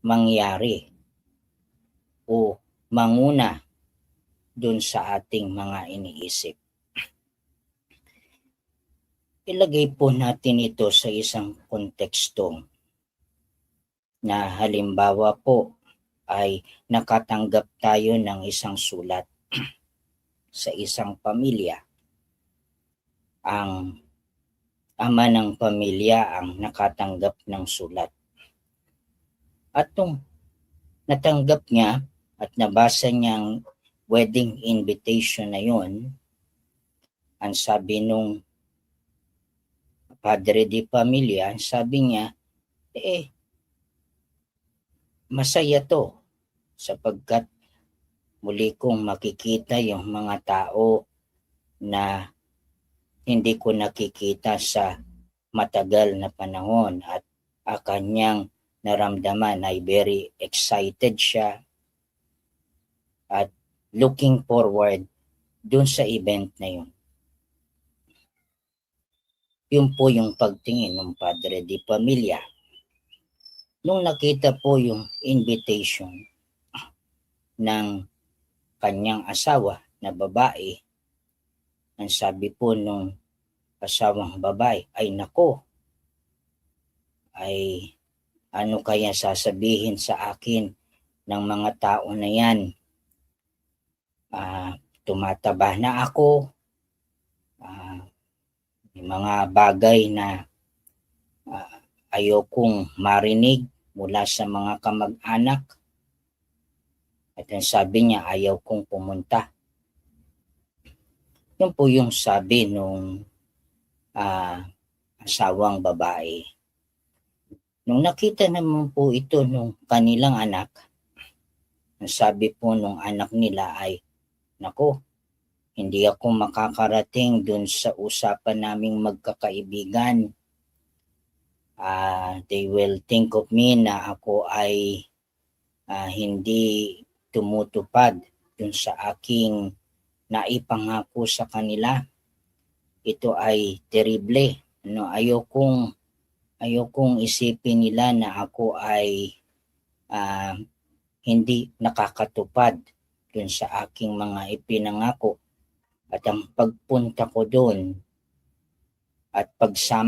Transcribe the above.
mangyari o manguna dun sa ating mga iniisip. Ilagay po natin ito sa isang konteksto na halimbawa po ay nakatanggap tayo ng isang sulat sa isang pamilya. Ang ama ng pamilya ang nakatanggap ng sulat. At nung natanggap niya at nabasa niya ang wedding invitation na yun, ang sabi nung padre di pamilya, sabi niya, masaya to sapagkat muli kong makikita yung mga tao na hindi ko nakikita sa matagal na panahon at kanyang naramdaman ay very excited siya at looking forward dun sa event na yun. Yun po yung pagtingin ng padre di pamilya. Nung nakita po yung invitation ng kanyang asawa na babae, ang sabi po nung asawang babae, ay nako, ay ano kaya sasabihin sa akin ng mga tao na yan? Tumataba na ako, may mga bagay na ayokong marinig mula sa mga kamag-anak. At ang sabi niya, ayaw kong pumunta. Yun po yung sabi nung asawang babae. Nung nakita naman po ito nung kanilang anak, ang sabi po nung anak nila ay, nako, hindi ako makakarating dun sa usapan naming magkakaibigan. They will think of me na ako ay hindi tumutupad dun sa aking naipangako sa kanila. Ito ay terrible. Ayokong isipin nila na ako ay hindi nakakatupad dun sa aking mga ipinangako. At ang pagpunta ko dun at pagsama